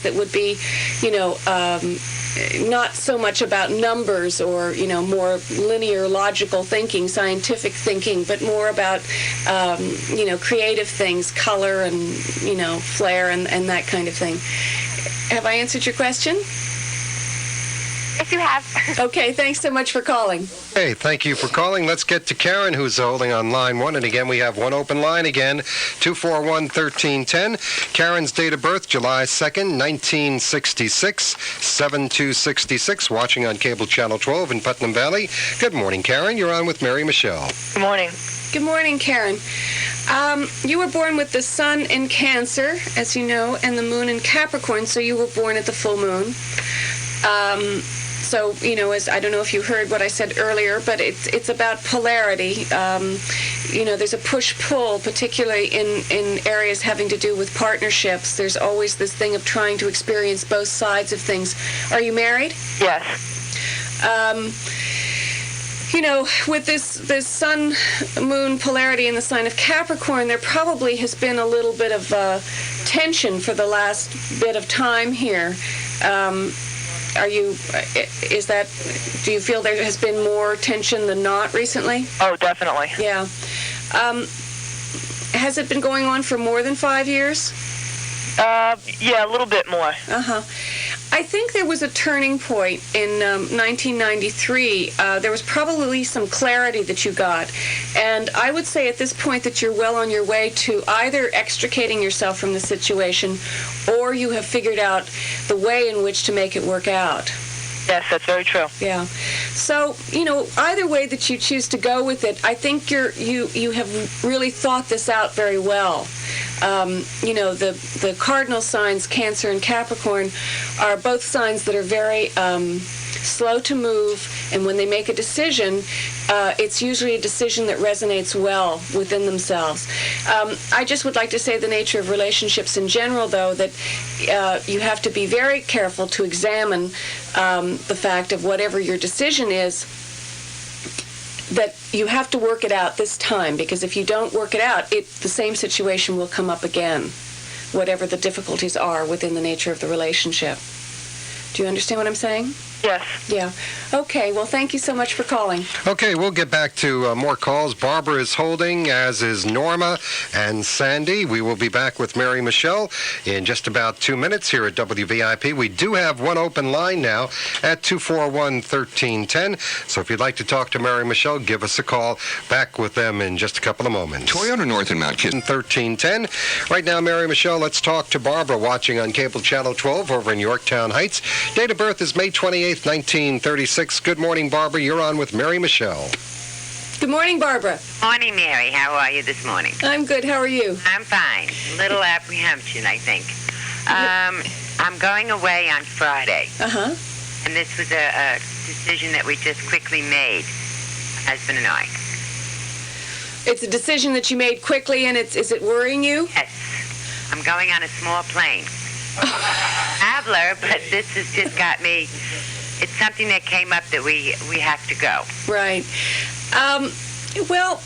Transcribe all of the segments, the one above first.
that would be, not so much about numbers or, more linear, logical thinking, scientific thinking, but more about, creative things, color and, flair and that kind of thing. Have I answered your question? Yes, you have. Okay, thanks so much for calling. Hey, thank you for calling. Let's get to Karen, who's holding on line 1. And again, we have one open line again, 241-1310. Karen's date of birth, July 2nd, 1966, 7266, watching on Cable Channel 12 in Putnam Valley. Good morning, Karen. You're on with Mary Michele. Good morning. Good morning, Karen. You were born with the sun in Cancer, as you know, and the moon in Capricorn, so you were born at the full moon. So, as I don't know if you heard what I said earlier, but it's about polarity. There's a push-pull, particularly in areas having to do with partnerships. There's always this thing of trying to experience both sides of things. Are you married? Yes. With this sun-moon polarity in the sign of Capricorn, there probably has been a little bit of tension for the last bit of time here. Do you feel there has been more tension than not recently? Oh, definitely. Yeah. Has it been going on for more than 5 years? Yeah, a little bit more. Uh-huh. I think there was a turning point in 1993. There was probably some clarity that you got. And I would say at this point that you're well on your way to either extricating yourself from the situation or you have figured out the way in which to make it work out. Yes, that's very true. Yeah. So, either way that you choose to go with it, I think you have really thought this out very well. The cardinal signs, Cancer and Capricorn, are both signs that are very slow to move, and when they make a decision, it's usually a decision that resonates well within themselves. I just would like to say the nature of relationships in general, though, that you have to be very careful to examine the fact of whatever your decision is, that you have to work it out this time, because if you don't work it out, the same situation will come up again, whatever the difficulties are within the nature of the relationship. Do you understand what I'm saying? Yes. Yeah. Okay, well, thank you so much for calling. Okay, we'll get back to more calls. Barbara is holding, as is Norma and Sandy. We will be back with Mary Michele in just about 2 minutes here at WVIP. We do have one open line now at 241-1310. So if you'd like to talk to Mary Michele, give us a call. Back with them in just a couple of moments. Toyota North and Mount Kisco. 1310. Right now, Mary Michele, let's talk to Barbara, watching on Cable Channel 12 over in Yorktown Heights. Date of birth is May 28th, 1936. Good morning, Barbara. You're on with Mary Michele. Good morning, Barbara. Morning, Mary. How are you this morning? I'm good. How are you? I'm fine. A little apprehension, I think. I'm going away on Friday. Uh-huh. And this was a decision that we just quickly made, husband and I. It's a decision that you made quickly, and is it worrying you? Yes. I'm going on a small plane. Traveler, but this has just got me. It's something that came up that we have to go. Right. Well,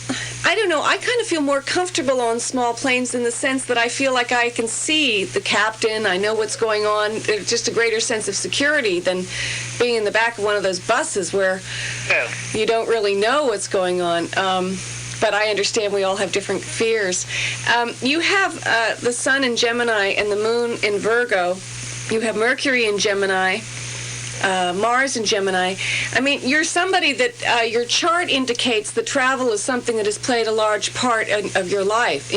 I don't know. I kind of feel more comfortable on small planes in the sense that I feel like I can see the captain. I know what's going on. There's just a greater sense of security than being in the back of one of those buses where you don't really know what's going on. But I understand we all have different fears. You have the sun in Gemini and the moon in Virgo. You have Mercury in Gemini, Mars in Gemini. I mean, you're somebody that your chart indicates that travel is something that has played a large part of your life,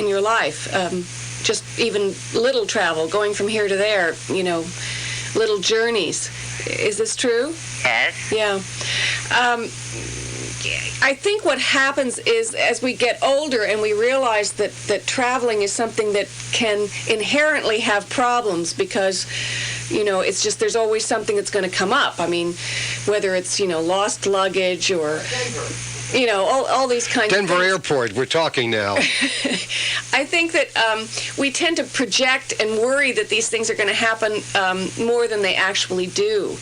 just even little travel, going from here to there, little journeys. Is this true? Yes. Yeah. I think what happens is, as we get older and we realize that traveling is something that can inherently have problems because, it's just there's always something that's going to come up. I mean, whether it's, lost luggage or all these kinds of Denver things. Airport, we're talking now. I think that we tend to project and worry that these things are going to happen more than they actually do.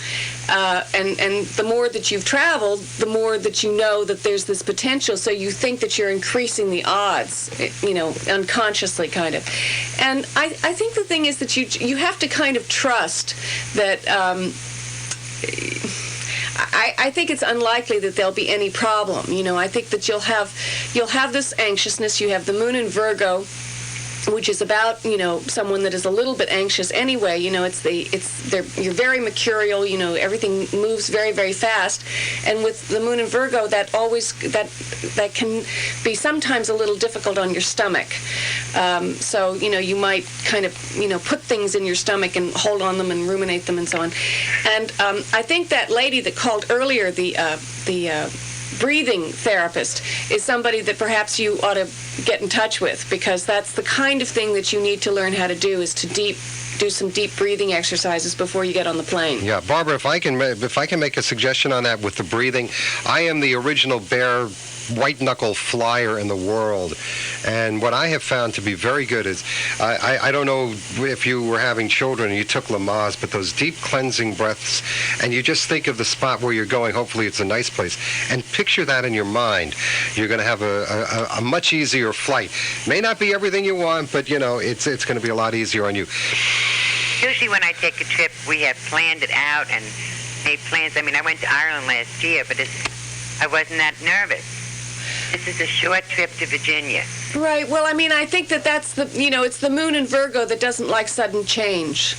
And the more that you've traveled, the more that you know that there's this potential. So you think that you're increasing the odds, unconsciously kind of. And I think the thing is that you have to kind of trust that. I think it's unlikely that there'll be any problem. I think that you'll have this anxiousness. You have the moon in Virgo, which is about someone that is a little bit anxious anyway. You're very mercurial. Everything moves very, very fast, and with the moon in Virgo, that can be sometimes a little difficult on your stomach. So you might kind of put things in your stomach and hold on them and ruminate them and so on. And I think that lady that called earlier, the breathing therapist, is somebody that perhaps you ought to get in touch with, because that's the kind of thing that you need to learn how to do, is to do some deep breathing exercises before you get on the plane. Yeah, Barbara, if I can make a suggestion on that with the breathing, I am the original bear white knuckle flyer in the world, and what I have found to be very good is I don't know if you were having children and you took Lamaze, but those deep cleansing breaths, and you just think of the spot where you're going. Hopefully it's a nice place, and picture that in your mind. You're going to have a much easier flight. May not be everything you want, but it's going to be a lot easier on you. Usually when I take a trip, we have planned it out and made plans. I mean, I went to Ireland last year, but I wasn't that nervous. This is a short trip to Virginia. Right. Well, I mean, I think that's it's the moon in Virgo that doesn't like sudden change.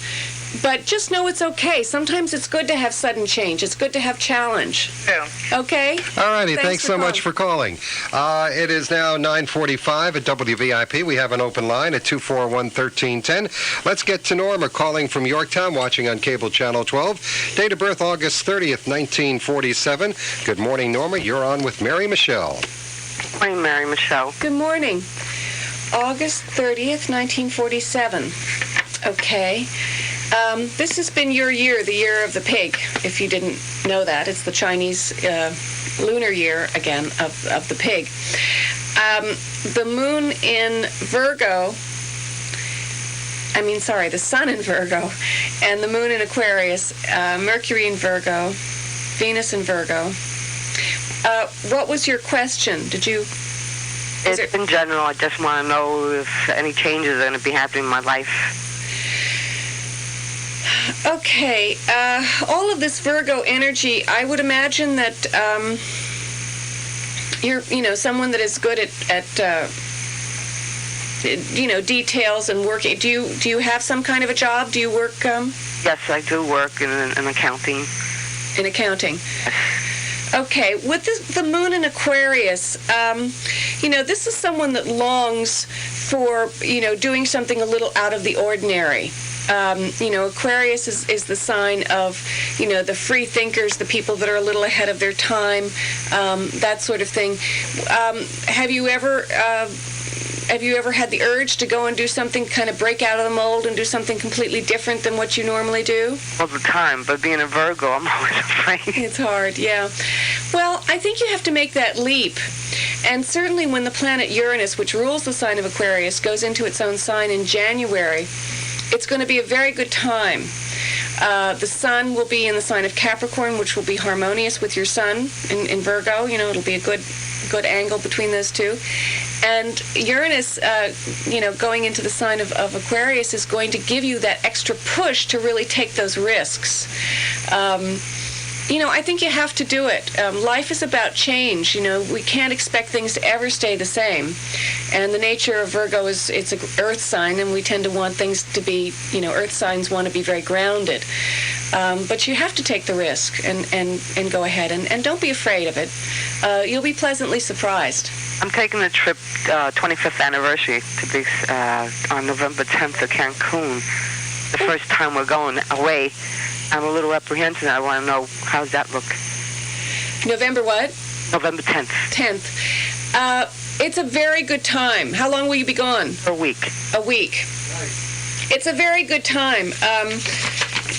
But just know it's okay. Sometimes it's good to have sudden change. It's good to have challenge. True. Okay? All righty. Thanks for so much for calling. It is now 9:45 at WVIP. We have an open line at 241-1310. Let's get to Norma calling from Yorktown, watching on cable channel 12. Date of birth, August 30th, 1947. Good morning, Norma. You're on with Mary Michele. Morning, Mary Michele. Good morning. August 30th, 1947. Okay. This has been your year, the year of the pig, if you didn't know that. It's the Chinese lunar year, again, of the pig. The moon in Virgo, the sun in Virgo, and the moon in Aquarius, Mercury in Virgo, Venus in Virgo. What was your question? It's in general. I just want to know if any changes are going to be happening in my life. Okay, all of this Virgo energy, I would imagine that you're, someone that is good at details and working. Do you have some kind of a job? Do you work? Yes, I do work in accounting. In accounting. Okay, with the moon in Aquarius, this is someone that longs for, doing something a little out of the ordinary. Aquarius is the sign of, the free thinkers, the people that are a little ahead of their time, that sort of thing. Have you ever had the urge to go and do something, kind of break out of the mold and do something completely different than what you normally do? All the time, but being a Virgo, I'm always afraid. It's hard, yeah. Well, I think you have to make that leap. And certainly when the planet Uranus, which rules the sign of Aquarius, goes into its own sign in January, it's going to be a very good time. The sun will be in the sign of Capricorn, which will be harmonious with your sun in Virgo. It'll be a good angle between those two. And Uranus, going into the sign of Aquarius is going to give you that extra push to really take those risks. I think you have to do it. Life is about change. We can't expect things to ever stay the same. And the nature of Virgo is it's an earth sign, and we tend to want things to be, earth signs want to be very grounded. But you have to take the risk and go ahead. And don't be afraid of it. You'll be pleasantly surprised. I'm taking a trip, 25th anniversary, to be on November 10th to Cancun. The first time we're going away. I'm a little apprehensive. I want to know, how's that look? November what? November 10th. 10th. It's a very good time. How long will you be gone? A week. A week. It's a very good time.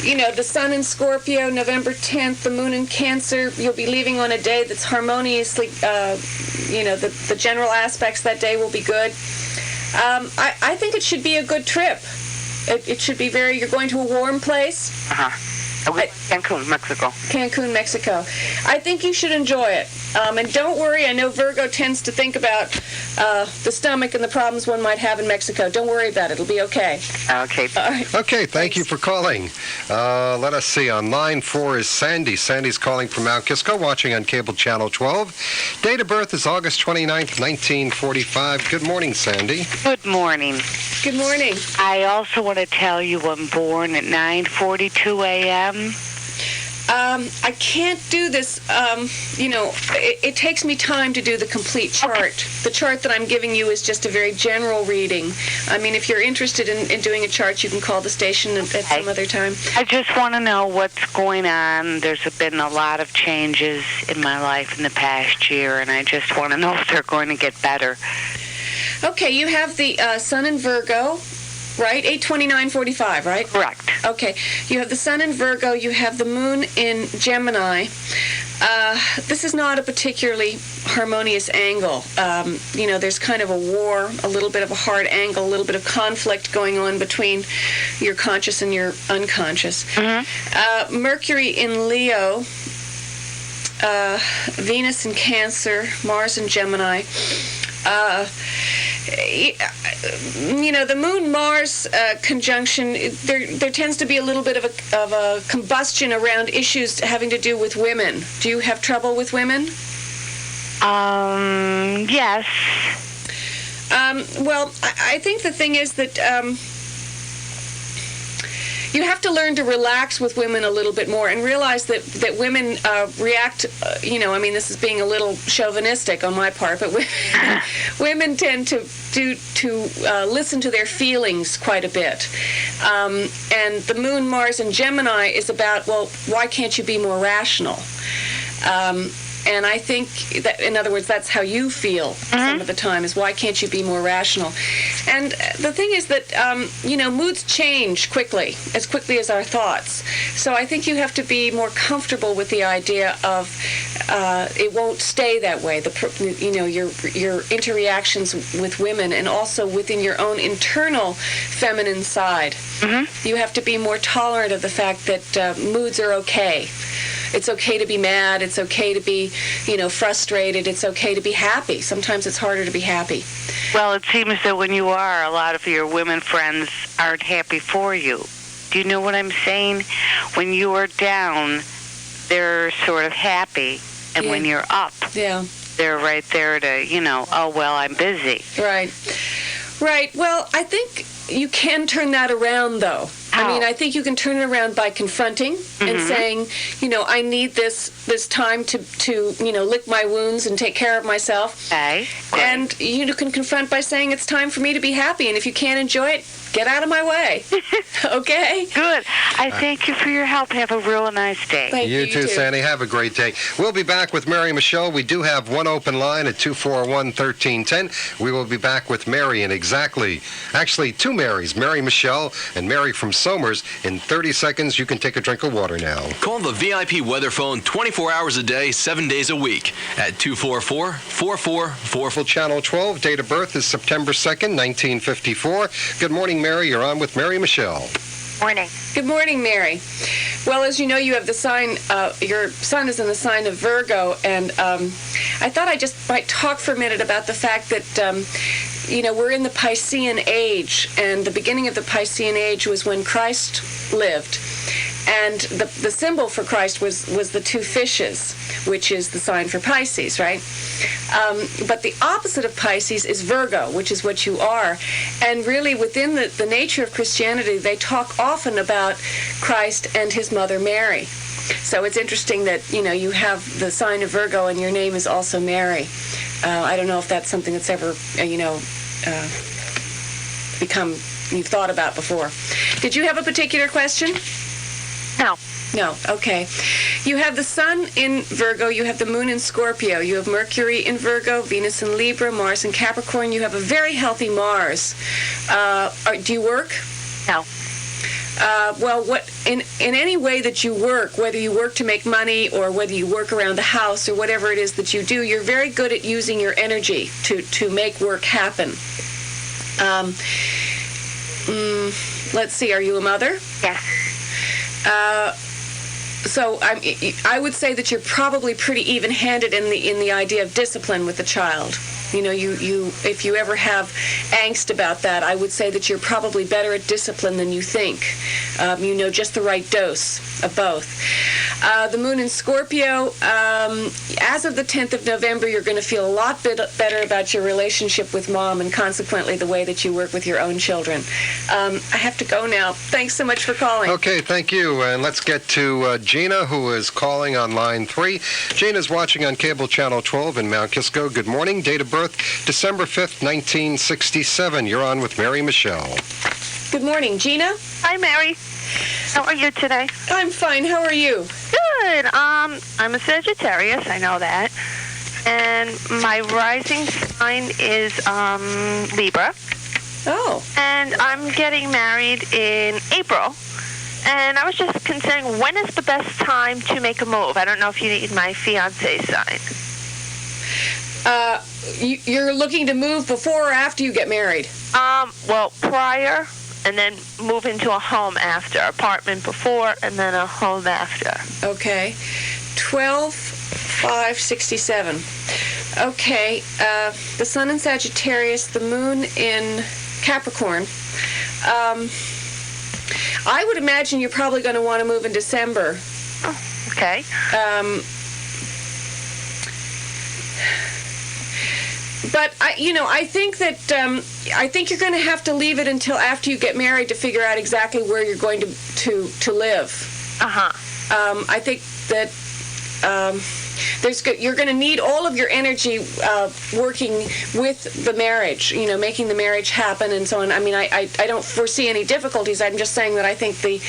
the sun in Scorpio, November 10th, the moon in Cancer. You'll be leaving on a day that's harmoniously, the general aspects that day will be good. I think it should be a good trip. It should be you're going to a warm place. Cancun, Mexico. Cancun, Mexico. I think you should enjoy it. And don't worry, I know Virgo tends to think about the stomach and the problems one might have in Mexico. Don't worry about it. It'll be okay. Okay. All right. Okay, thank you for calling. Let us see. On line 4 is Sandy. Sandy's calling from Mount Kisco, watching on cable channel 12. Date of birth is August 29th, 1945. Good morning, Sandy. Good morning. Good morning. I also want to tell you I'm born at 9:42 a.m. I can't do this. It takes me time to do the complete chart. The chart that I'm giving you is just a very general reading. I mean, if you're interested in doing a chart, you can call the station at some other time. I just want to know what's going on. There's been a lot of changes in my life in the past year, and I just want to know if they're going to get better. Okay, you have the sun in Virgo, right? 8/29/45, right? Correct. Okay, you have the sun in Virgo, you have the moon in Gemini. This is not a particularly harmonious angle. There's kind of a war, a little bit of a hard angle, a little bit of conflict going on between your conscious and your unconscious. Mm-hmm. Mercury in Leo, Venus in Cancer, Mars in Gemini. The Moon-Mars conjunction, there tends to be a little bit of a combustion around issues having to do with women. Do you have trouble with women? Yes. Well, I think the thing is that you have to learn to relax with women a little bit more and realize that women react, this is being a little chauvinistic on my part, but women tend to listen to their feelings quite a bit. And the Moon, Mars, and Gemini is about, well, why can't you be more rational? And I think that, in other words, that's how you feel some of the time, is why can't you be more rational? And the thing is that, moods change quickly as our thoughts. So I think you have to be more comfortable with the idea of it won't stay that way. Your interreactions with women and also within your own internal feminine side. Mm-hmm. You have to be more tolerant of the fact that moods are okay. It's okay to be mad. It's okay to be, frustrated. It's okay to be happy. Sometimes it's harder to be happy. Well, it seems that when you are, a lot of your women friends aren't happy for you. Do you know what I'm saying? When you are down, they're sort of happy. And when you're up, they're right there to, oh, well, I'm busy. Right. Well, I think you can turn that around, though. I mean, I think you can turn it around by confronting and saying, I need this time to lick my wounds and take care of myself. Okay. And you can confront by saying it's time for me to be happy, and if you can't enjoy it, get out of my way. Okay? Good. I thank you for your help. Have a real nice day. Thank you. You too, Sandy. Have a great day. We'll be back with Mary Michele. We do have one open line at 241-1310. We will be back with Mary in actually two Marys, Mary Michele and Mary from Somers. In 30 seconds, you can take a drink of water now. Call the VIP weather phone 24 hours a day, 7 days a week at 244-4444. Channel 12, date of birth is September 2nd, 1954. Good morning, Mary. You're on with Mary Michele. Morning. Good morning, Mary. Well, as you know, you have the sign, your sun is in the sign of Virgo, and I thought I just might talk for a minute about the fact that, we're in the Piscean age, and the beginning of the Piscean age was when Christ lived. And the symbol for Christ was the two fishes, which is the sign for Pisces, right? But the opposite of Pisces is Virgo, which is what you are. And really, within the nature of Christianity, they talk often about Christ and his mother Mary. So it's interesting that, you have the sign of Virgo and your name is also Mary. I don't know if that's something that's ever, you've thought about before. Did you have a particular question? No, okay. You have the sun in Virgo, you have the moon in Scorpio, you have Mercury in Virgo, Venus in Libra, Mars in Capricorn. You have a very healthy Mars. Do you work? No. Well, what in any way that you work, whether you work to make money or whether you work around the house or whatever it is that you do, you're very good at using your energy to make work happen. Let's see, are you a mother? Yes. So I would say that you're probably pretty even-handed in the idea of discipline with the child. You know, you if you ever have angst about that, I would say that you're probably better at discipline than you think. You know just the right dose of both. The moon in Scorpio, as of the 10th of November, you're going to feel a lot better about your relationship with mom and consequently the way that you work with your own children. I have to go now. Thanks so much for calling. Okay, thank you. And let's get to Gina, who is calling on line 3. Gina's watching on cable channel 12 in Mount Kisco. Good morning. Date of birth, December 5th, 1967. You're on with Mary Michele. Good morning, Gina. Hi, Mary. How are you today? I'm fine. How are you? Good. I'm a Sagittarius. I know that. And my rising sign is Libra. Oh. And I'm getting married in April. And I was just considering, when is the best time to make a move? I don't know if you need my fiancé sign. You're looking to move before or after you get married? Well, prior, and then move into a home after. Apartment before, and then a home after. Okay. 12/5/67. Okay. The sun in Sagittarius, the moon in Capricorn. I would imagine you're probably going to want to move in December. Oh, okay. But I think that I think you're going to have to leave it until after you get married to figure out exactly where you're going to live. I think that you're going to need all of your energy working with the marriage, making the marriage happen and so on. I mean, I don't foresee any difficulties. I'm just saying that I think the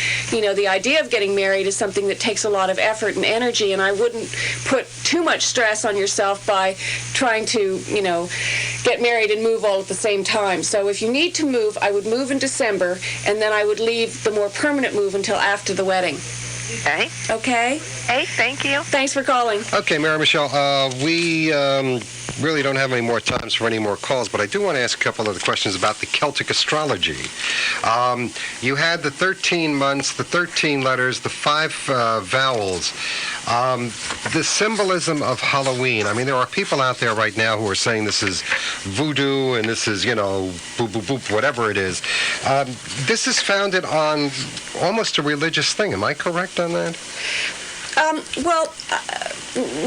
idea of getting married is something that takes a lot of effort and energy, and I wouldn't put too much stress on yourself by trying to, get married and move all at the same time. So if you need to move, I would move in December, and then I would leave the more permanent move until after the wedding. Okay. Okay? Hey, thank you. Thanks for calling. Okay, Mary Michele, we really don't have any more times for any more calls, but I do want to ask a couple of the questions about the Celtic astrology. You had the 13 months, the 13 letters, the 5 vowels, the symbolism of Halloween. I mean, there are people out there right now who are saying this is voodoo and this is, boop, boop, boop, whatever it is. This is founded on almost a religious thing. Am I correct on that?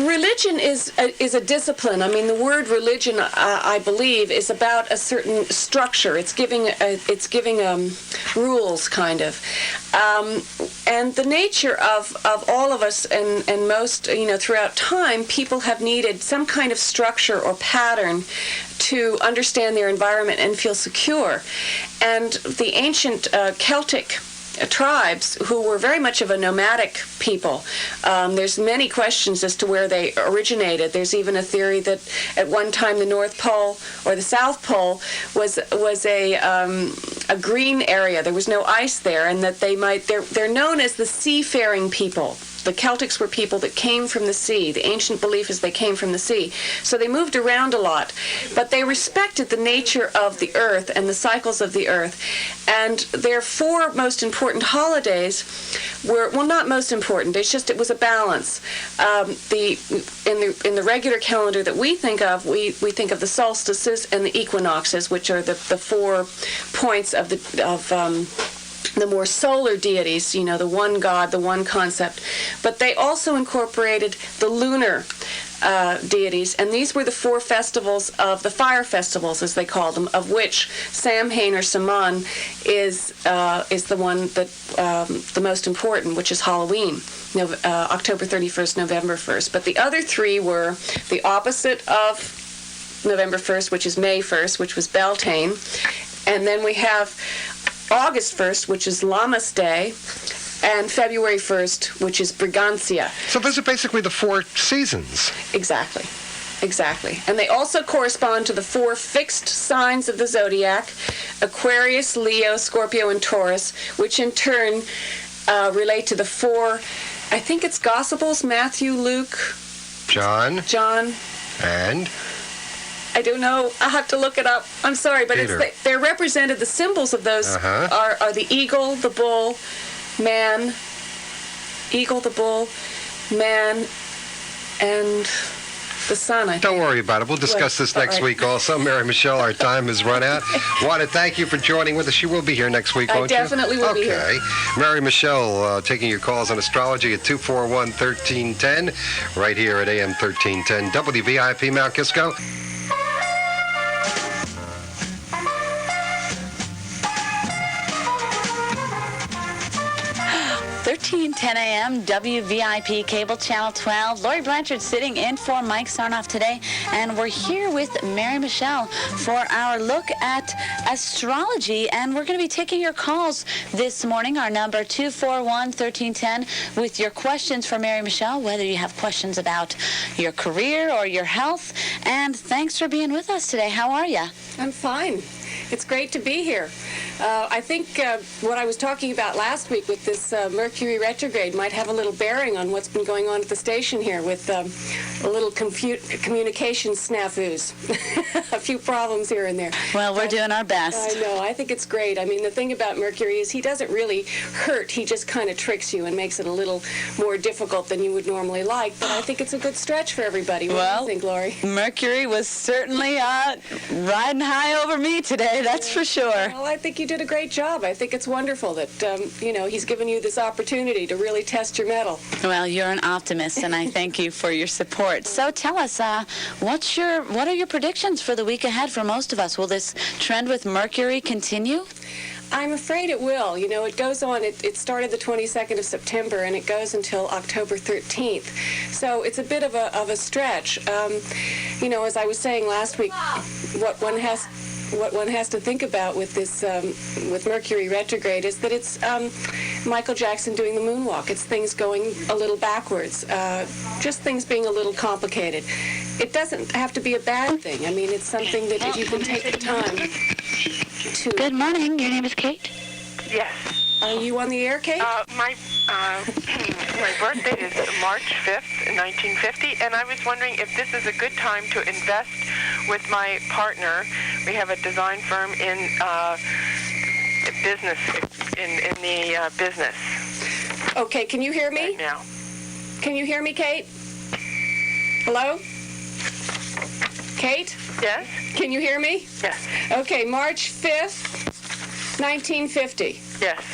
Religion is a discipline. I mean, the word religion, I believe, is about a certain structure. It's giving rules, kind of. And the nature of all of us and most, throughout time, people have needed some kind of structure or pattern to understand their environment and feel secure. And the ancient Celtic tribes, who were very much of a nomadic people. There's many questions as to where they originated. There's even a theory that at one time the North Pole or the South Pole was a green area. There was no ice there, and that they're known as the seafaring people. The Celtics were people that came from the sea. The ancient belief is they came from the sea. So they moved around a lot. But they respected the nature of the earth and the cycles of the earth. And their 4 most important holidays were, well, not most important. It's just it was a balance. In the regular calendar that we think of, we think of the solstices and the equinoxes, which are the 4 points of the more solar deities, the one God, the one concept. But they also incorporated the lunar deities, and these were the 4 festivals of the fire festivals, as they called them, of which Samhain or Saman is the one that the most important, which is Halloween, October 31st, November 1st. But the other 3 were the opposite of November 1st, which is May 1st, which was Beltane, and then we have August 1st, which is Lammas Day, and February 1st, which is Brigantia. So those are basically the 4 seasons. Exactly. Exactly. And they also correspond to the 4 fixed signs of the zodiac, Aquarius, Leo, Scorpio, and Taurus, which in turn relate to the 4, I think it's Gospels, Matthew, Luke, John, and I don't know. I'll have to look it up. I'm sorry, but Peter. They're represented. The symbols of those are the eagle, the bull, man, eagle, the bull, man, and the sun, I think. don't worry about it. We'll discuss this next week also. Mary Michele, our time has run out. Want to thank you for joining with us. You will be here next week, won't you? I definitely will be here. Okay. Mary Michele, taking your calls on astrology at 241-1310, right here at AM 1310 WVIP Mount Kisco. 1310 a.m. WVIP Cable Channel 12. Lori Blanchard sitting in for Mike Sarnoff today, and we're here with Mary Michele for our look at astrology, and we're going to be taking your calls this morning. Our number 241-1310 with your questions for Mary Michele, whether you have questions about your career or your health. And thanks for being with us today. How are you? I'm fine. It's great to be here. I think what I was talking about last week with this Mercury retrograde might have a little bearing on what's been going on at the station here with a little communication snafus. A few problems here and there. Well, we're doing our best. I know. I think it's great. I mean, the thing about Mercury is he doesn't really hurt. He just kind of tricks you and makes it a little more difficult than you would normally like. But I think it's a good stretch for everybody. What do you think, Lori? Mercury was certainly riding high over me today, that's for sure. Well, I think you did a great job. I think it's wonderful that, he's given you this opportunity to really test your mettle. Well, you're an optimist, and I thank you for your support. So tell us, what are your predictions for the week ahead for most of us? Will this trend with Mercury continue? I'm afraid it will. You know, it goes on. It started the 22nd of September, and it goes until October 13th. So it's a bit of a stretch. As I was saying last week, what one has to think about with this with Mercury retrograde is that it's Michael Jackson doing the moonwalk. It's things going a little backwards, just things being a little complicated. It doesn't have to be a bad thing. I mean, it's something that if you can take the time to... Good morning. Your name is Kate? Yes. Are you on the air, Kate? My birthday is March 5th, 1950, and I was wondering if this is a good time to invest with my partner. We have a design firm in business, in the business. Okay, can you hear me? Right now. Can you hear me, Kate? Hello? Kate? Yes? Can you hear me? Yes. Okay, March 5th, 1950. Yes.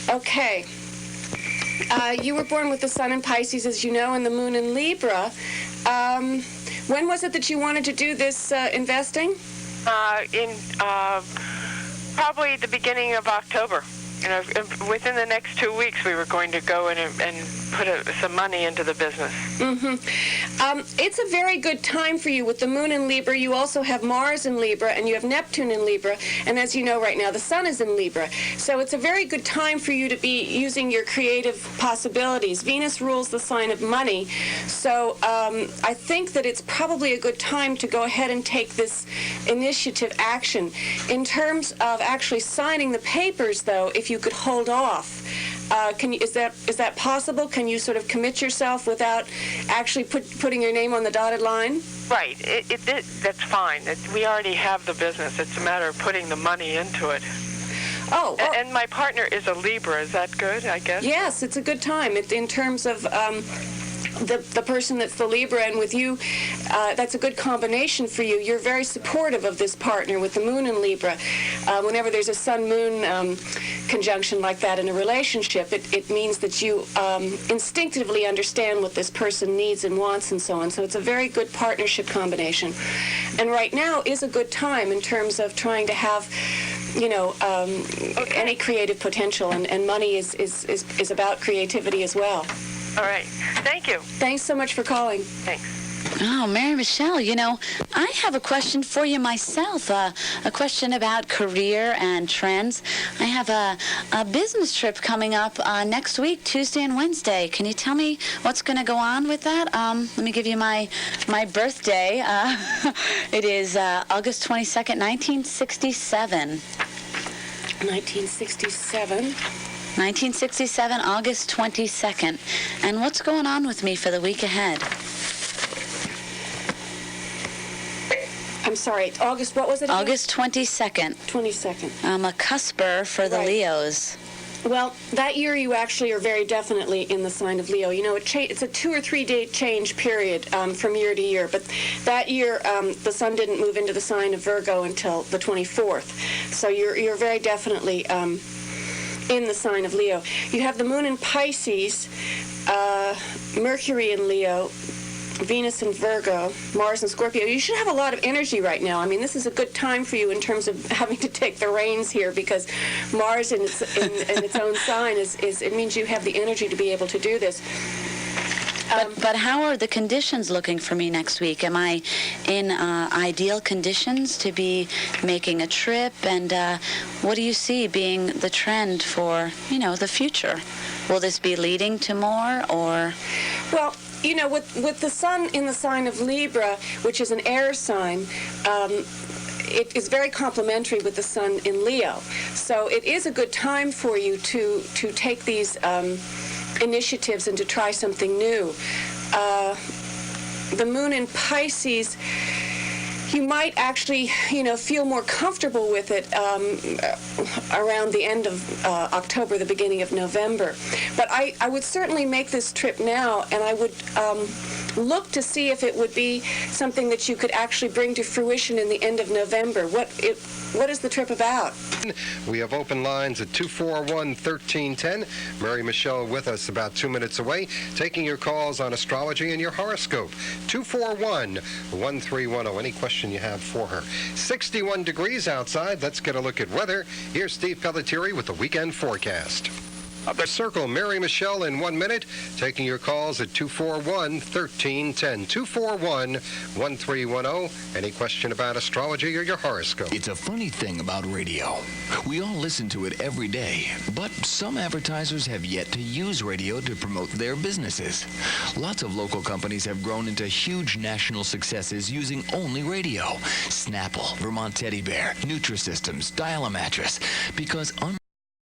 Okay. You were born with the sun in Pisces, as you know, and the moon in Libra. When was it that you wanted to do this investing? In probably the beginning of October. Within the next 2 weeks, we were going to go in and put some money into the business. It's a very good time for you with the moon in Libra. You also have Mars in Libra, and you have Neptune in Libra. And as you know right now, the sun is in Libra. So it's a very good time for you to be using your creative possibilities. Venus rules the sign of money. So I think that it's probably a good time to go ahead and take this initiative action. In terms of actually signing the papers, though, if you could hold off. Is that possible? Can you sort of commit yourself without actually putting your name on the dotted line? Right. That's fine. We already have the business. It's a matter of putting the money into it. Oh. And my partner is a Libra. Is that good, I guess? Yes, it's a good time. In terms of... the person that's the Libra, and with you, that's a good combination for you. You're very supportive of this partner with the moon in Libra. Whenever there's a sun-moon conjunction like that in a relationship, it means that you instinctively understand what this person needs and wants and so on. So it's a very good partnership combination. And right now is a good time in terms of trying to have any creative potential, and money is about creativity as well. All right. Thank you. Thanks so much for calling. Thanks. Oh, Mary Michele, I have a question for you myself, a question about career and trends. I have a business trip coming up next week, Tuesday and Wednesday. Can you tell me what's going to go on with that? Let me give you my birthday. It is August 22nd, 1967. 1967. 1967, August 22nd. And what's going on with me for the week ahead? I'm sorry, August, what was it again? August 22nd. 22nd. I'm a cusper for the Right. Leos. Well, that year you actually are very definitely in the sign of Leo. It's a 2 or 3 day change period from year to year. But that year, the sun didn't move into the sign of Virgo until the 24th. So you're very definitely in the sign of Leo. You have the moon in Pisces, Mercury in Leo, Venus in Virgo, Mars in Scorpio. You should have a lot of energy right now. I mean, this is a good time for you in terms of having to take the reins here, because Mars in its own sign it means you have the energy to be able to do this. But how are the conditions looking for me next week? Am I in ideal conditions to be making a trip? And what do you see being the trend for, the future? Will this be leading to more, or? Well, with the sun in the sign of Libra, which is an air sign, it is very complementary with the sun in Leo. So it is a good time for you to take these initiatives and to try something new. The moon in Pisces, you might actually, feel more comfortable with it around the end of October, the beginning of November. But I would certainly make this trip now, and I would look to see if it would be something that you could actually bring to fruition in the end of November. What is the trip about? We have open lines at 241-1310. Mary Michele with us about 2 minutes away, taking your calls on astrology and your horoscope. 241-1310. Any question you have for her. 61 degrees outside. Let's get a look at weather. Here's Steve Pelletieri with the weekend forecast. Up at Circle, Mary Michele in 1 minute, taking your calls at 241-1310. 241-1310. Any question about astrology or your horoscope? It's a funny thing about radio. We all listen to it every day, but some advertisers have yet to use radio to promote their businesses. Lots of local companies have grown into huge national successes using only radio. Snapple, Vermont Teddy Bear, Nutrisystems, Dial-A Mattress, because